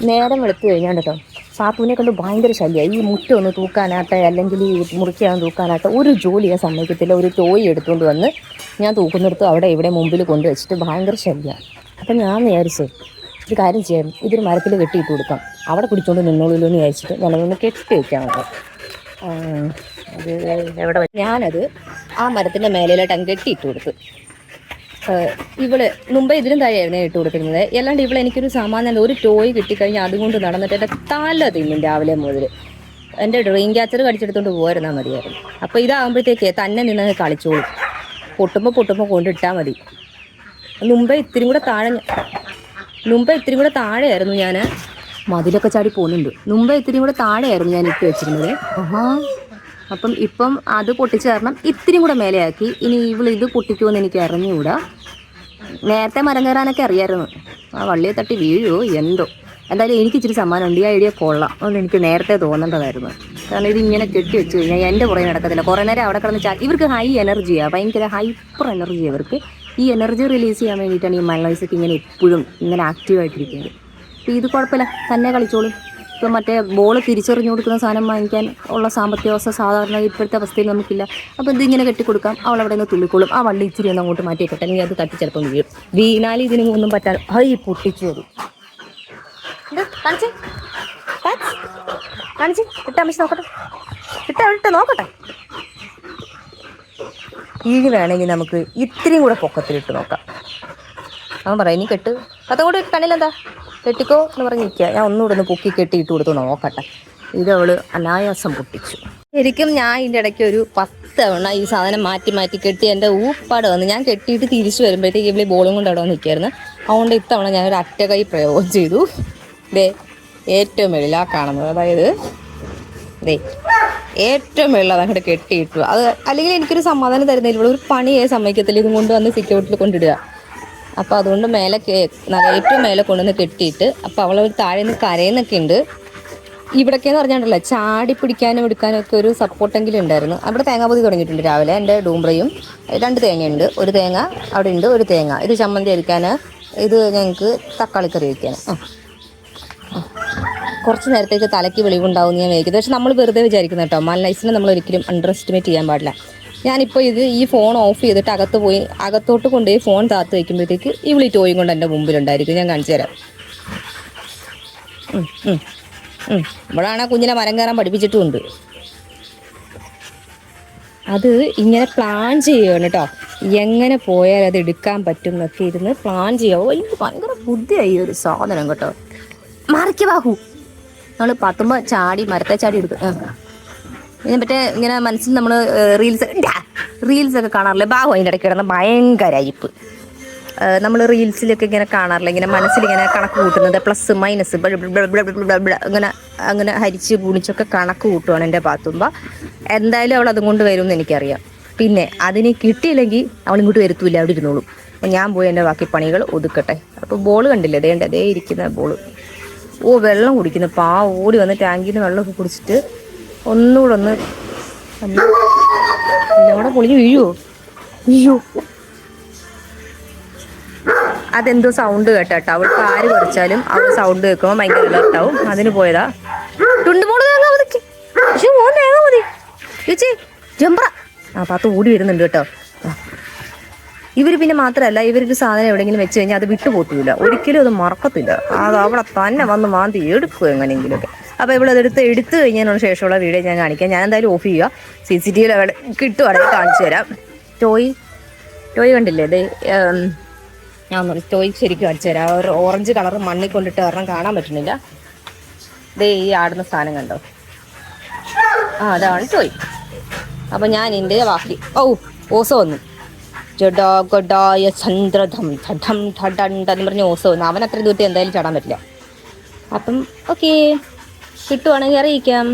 നേരം വെളുത്ത് കഴിഞ്ഞാൽ കേട്ടോ പാത്തുവിനെ കൊണ്ട് ഭയങ്കര ശല്യമായി. ഈ മുറ്റം ഒന്ന് തൂക്കാനാട്ടെ അല്ലെങ്കിൽ ഈ മുറിക്കാൻ തൂക്കാനാട്ടെ ഒരു ജോലി ഞാൻ സമ്മതിക്കത്തില്ല. ഒരു ടോയ് എടുത്തുകൊണ്ട് വന്ന് ഞാൻ തൂക്കുന്നിടത്ത് അവിടെ ഇവിടെ മുമ്പിൽ കൊണ്ടുവച്ചിട്ട് ഭയങ്കര ശല്യമാണ്. അപ്പം ഞാൻ വിചാരിച്ചേ ഒരു കാര്യം ചെയ്യാം, ഇതൊരു മരത്തിൽ കെട്ടിയിട്ട് കൊടുക്കാം, അവിടെ പിടിച്ചുകൊണ്ട് നിന്നോളൂല്ലോ എന്ന് വിചാരിച്ചിട്ട് ഞാനതൊന്ന് കെട്ടി വയ്ക്കാനുണ്ട്. അത് എവിടെ ഞാനത് ആ മരത്തിൻ്റെ മേലേലോട്ട് അങ്ങ് കെട്ടിയിട്ട് കൊടുത്തു. ഇവള് മുമ്പേ ഇതിലും താഴെയായിരുന്നു ഇട്ട് കൊടുത്തിരുന്നത്. അല്ലാണ്ട് ഇവളെ എനിക്കൊരു സമാധാനം, ഒരു ടോയ് കിട്ടിക്കഴിഞ്ഞാൽ അതുകൊണ്ട് നടന്നിട്ട് എൻ്റെ തല തിന്നും രാവിലെ മുതൽ. എൻ്റെ ഡ്രീം ക്യാച്ചർ കടിച്ചെടുത്തോണ്ട് പോയിരുന്നാൽ മതിയായിരുന്നു. അപ്പോൾ ഇതാകുമ്പോഴത്തേക്ക് തന്നെ നിന്ന് കളിച്ചോളും. പൊട്ടുമ്പോൾ കൊണ്ടിട്ടാൽ മതി. മുമ്പേ ഇത്തിരി കൂടെ താഴെയായിരുന്നു ഞാൻ മതിലൊക്കെ ചാടി പോകുന്നുണ്ട്. മുമ്പേ ഇത്തിരി കൂടെ താഴെയായിരുന്നു ഞാൻ ഇട്ട് വെച്ചിരുന്നത്. അപ്പം ഇപ്പം അത് പൊട്ടിച്ച് കാരണം ഇത്തിരി കൂടെ മേലെയാക്കി. ഇനി ഇത് പൊട്ടിക്കുമെന്ന് എനിക്ക് അറിഞ്ഞുകൂടാ. നേരത്തെ മരം കയറാനൊക്കെ അറിയാമായിരുന്നു. ആ വള്ളിയെ തട്ടി വീഴുമോ എന്തോ. എന്തായാലും എനിക്ക് ഇച്ചിരി സമ്മാനമുണ്ട്. ഈ ഐഡിയ കൊള്ളാം. അതുകൊണ്ട് എനിക്ക് നേരത്തെ തോന്നേണ്ടതായിരുന്നു. കാരണം ഇതിങ്ങനെ കെട്ടി വെച്ച് കഴിഞ്ഞാൽ എൻ്റെ പുറകെ നടക്കത്തില്ല. കുറേ നേരം അവിടെ കിടന്ന് ഇവർക്ക് ഹൈ എനർജിയാണ്, ഭയങ്കര ഹൈപ്പർ എനർജിയാണ് ഇവർക്ക്. ഈ എനർജി റിലീസ് ചെയ്യാൻ വേണ്ടിയിട്ടാണ് ഈ മലനോയ്സൊക്കെ ഇങ്ങനെ എപ്പോഴും ഇങ്ങനെ ആക്റ്റീവായിട്ടിരിക്കുന്നത്. അപ്പോൾ ഇത് കുഴപ്പമില്ല, തന്നെ കളിച്ചോളും. ഇപ്പം മറ്റേ ബോൾ തിരിച്ചെറിഞ്ഞു കൊടുക്കുന്ന സാധനം വാങ്ങിക്കാൻ ഉള്ള സാമ്പത്തിക അവസ്ഥ സാധാരണ ഇപ്പോഴത്തെ അവസ്ഥയിൽ നമുക്കില്ല. അപ്പോൾ ഇതിങ്ങനെ കെട്ടിക്കൊടുക്കാം, അവളവിടെ നിന്ന് തുള്ളിക്കോളും. ആ വള്ളി ഇച്ചിരി ഒന്ന് അങ്ങോട്ട് മാറ്റിയിട്ടെ, അല്ലെങ്കിൽ അത് തട്ടി ചിലപ്പം വീണാൽ ഇതിന് ഒന്നും പറ്റാതെ പൊട്ടിച്ചു വരും. കാണിച്ച് ഇട്ട അമ്മച്ച് നോക്കട്ടെ, ഇട്ട് നോക്കട്ടെ. ഇനി വേണമെങ്കിൽ നമുക്ക് ഇത്തിരിയും കൂടെ പൊക്കത്തിലിട്ട് നോക്കാം. അവൻ പറയാം ഇനി കെട്ട് കൂടെ കണ്ണിലെന്താ കെട്ടിക്കോ എന്ന് പറഞ്ഞ് നിൽക്കുക. ഞാൻ ഒന്നുകൂടെ ഒന്ന് പൊക്കി കെട്ടിയിട്ട് കൊടുത്ത് നോക്കട്ടെ. ഇതവള് അനായാസം പൊട്ടിച്ചു. ശരിക്കും ഞാൻ ഇതിൻ്റെ ഇടയ്ക്ക് ഒരു 10 തവണ ഈ സാധനം മാറ്റി കെട്ടി എൻ്റെ ഊപ്പാട് വന്ന് ഞാൻ കെട്ടിയിട്ട് തിരിച്ചു വരുമ്പോഴത്തേക്ക് ഇവിടെ ബോളും കൊണ്ട് അവിടെ നിൽക്കുകയായിരുന്നു. അതുകൊണ്ട് ഇത്തവണ ഞാനൊരു അറ്റകൈ പ്രയോഗം ചെയ്തു. ഏറ്റവും മേളിലാ കാണുന്നത്, അതായത് ഏറ്റവും മേളിൽ അതങ്ങോട്ട് കെട്ടിയിട്ടു. അത് അല്ലെങ്കിൽ എനിക്കൊരു സമാധാനം തരുന്നില്ല. ഇവിടെ ഒരു പണിയെ സമ്മതിക്കത്തില്ല. ഇതും കൊണ്ട് വന്ന് സിറ്റൗട്ടിൽ കൊണ്ടിടുക. അപ്പോൾ അതുകൊണ്ട് മേലെ ഏറ്റവും മേലെ കൊണ്ടുവന്ന് കെട്ടിയിട്ട് അപ്പോൾ അവൾ താഴെ നിന്ന് കരയുന്നൊക്കെ ഉണ്ട്. ഇവിടേക്കെന്ന് പറഞ്ഞാണ്ടല്ലോ ചാടി പിടിക്കാനും എടുക്കാനും ഒക്കെ ഒരു സപ്പോർട്ടെങ്കിലും ഉണ്ടായിരുന്നു. അവിടെ തേങ്ങാപ്പൊതി തുടങ്ങിയിട്ടുണ്ട് രാവിലെ. എൻ്റെ ഡൂംബ്രയും 2 തേങ്ങയുണ്ട്. ഒരു തേങ്ങ അവിടെ ഉണ്ട്, ഒരു തേങ്ങ ഇത് ചമ്മന്തി അരിക്കാൻ, ഇത് ഞങ്ങൾക്ക് തക്കാളിക്കറി വയ്ക്കാൻ. കുറച്ച് നേരത്തേക്ക് തലയ്ക്ക് വെളിവുണ്ടാവും ഞാൻ വിചാരിക്കുന്നത്. പക്ഷെ നമ്മൾ വെറുതെ വിചാരിക്കുന്ന കേട്ടോ, മലനൈസിനെ നമ്മൾ ഒരിക്കലും അണ്ടർ എസ്റ്റിമേറ്റ് ചെയ്യാൻ പാടില്ല. ഞാനിപ്പോൾ ഈ ഫോൺ ഓഫ് ചെയ്തിട്ട് അകത്തോട്ട് കൊണ്ടുപോയി ഫോൺ താത്ത് വയ്ക്കുമ്പോഴത്തേക്ക് ഈ ടോയും കൊണ്ട് എൻ്റെ മുമ്പിലുണ്ടായിരിക്കും. ഞാൻ കാണിച്ചു തരാം. ഇവിടാണ് കുഞ്ഞിനെ മരം കയറാൻ പഠിപ്പിച്ചിട്ടുമുണ്ട്. അത് ഇങ്ങനെ പ്ലാൻ ചെയ്യുകയാണ് കേട്ടോ, എങ്ങനെ പോയാൽ അത് എടുക്കാൻ പറ്റും എന്നൊക്കെ ഇരുന്ന് പ്ലാൻ ചെയ്യുക. എനിക്ക് ഭയങ്കര ബുദ്ധിയായി ഒരു സാധനം കേട്ടോ. മറിക്ക് ബാഹു നമ്മൾ പത്തുമ്പോൾ മരത്തെ ചാടി എടുക്കും. ഇതിനെ പറ്റേ ഇങ്ങനെ മനസ്സിൽ നമ്മൾ റീൽസൊക്കെ കാണാറില്ലേ, ബാഹു അതിൻ്റെ ഇടയ്ക്ക് കിടന്ന ഭയങ്കര അരിപ്പ്. നമ്മൾ റീൽസിലൊക്കെ ഇങ്ങനെ കാണാറില്ല, ഇങ്ങനെ മനസ്സിലിങ്ങനെ കണക്ക് കൂട്ടുന്നത്, പ്ലസ് മൈനസ് അങ്ങനെ ഹരിച്ച് പൂണിച്ചൊക്കെ കണക്ക് കൂട്ടുവാണ് എൻ്റെ പാത്തുമ്പോൾ. എന്തായാലും അവൾ അതും കൊണ്ട് വരുമെന്ന് എനിക്കറിയാം. പിന്നെ അതിന് കിട്ടിയില്ലെങ്കിൽ അവൾ ഇങ്ങോട്ട് വരുത്തൂല്ല, അവിടെ ഇരുന്നോളും. അപ്പം ഞാൻ പോയി എൻ്റെ ബാക്കി പണികൾ ഒതുക്കട്ടെ. അപ്പോൾ ബോൾ കണ്ടില്ലേ, അതേ ഇരിക്കുന്ന ബോൾ. വെള്ളം കുടിക്കുന്നു. ഓടി വന്ന് ടാങ്കിൽ നിന്ന് വെള്ളമൊക്കെ കുടിച്ചിട്ട് ഒന്നുകൂടെ ഒന്ന് അവിടെ പൊളിഞ്ഞ് വീഴുവോ. അതെന്തോ സൗണ്ട് കേട്ടോ. അവൾക്ക് ആര് കുറച്ചാലും അവൾ സൗണ്ട് കേൾക്കുമ്പോൾ ഭയങ്കര അലർട്ടാവും. അതിന് പോയതാ. ടുണ്ടുമോള് തേങ്ങാ മതി ചേച്ചി ജംബ്ര. പാത്ത് ഓടി വരുന്നുണ്ട് കേട്ടോ. ഇവർ പിന്നെ മാത്രമല്ല, ഇവരൊരു സാധനം എവിടെയെങ്കിലും വെച്ച് കഴിഞ്ഞാൽ അത് വിട്ടുപോട്ടില്ല, ഒരിക്കലും അത് മറക്കത്തില്ല. അത് അവിടെ തന്നെ വന്ന് മാന്തി എടുക്കും എങ്ങനെയെങ്കിലുമൊക്കെ. അപ്പോൾ ഇവളതെടുത്ത് കഴിഞ്ഞതിനുള്ള ശേഷമുള്ള വീഡിയോ ഞാൻ കാണിക്കാം. ഞാൻ എന്തായാലും ഓഫ് ചെയ്യുക. CCTV അവിടെ കിട്ടുവാണെങ്കിൽ കാണിച്ചു തരാം. ടോയ് കണ്ടില്ലേ, ഞാൻ ടോയ് ശരിക്കും കാണിച്ചു തരാം. ഒരു ഓറഞ്ച് കളർ മണ്ണിൽ കൊണ്ടിട്ട് കാരണം കാണാൻ പറ്റുന്നില്ല. ഈ ആടുന്ന സാധനം കണ്ടോ, അതാണ് ടോയ്. അപ്പം ഞാൻ എൻ്റെ ബാക്കി ഓസോ വന്നു. ജഡാഗഡായ ചന്ദ്രധം ഠഠം ഠഡണ്ടെന്ന് പറഞ്ഞ് ഓസോ വന്നു. അവൻ അത്ര ദൂരത്തെ എന്തായാലും ചാടാൻ പറ്റില്ല. അപ്പം ഓക്കെ, കിട്ടുവാണെങ്കിൽ അറിയിക്കാം.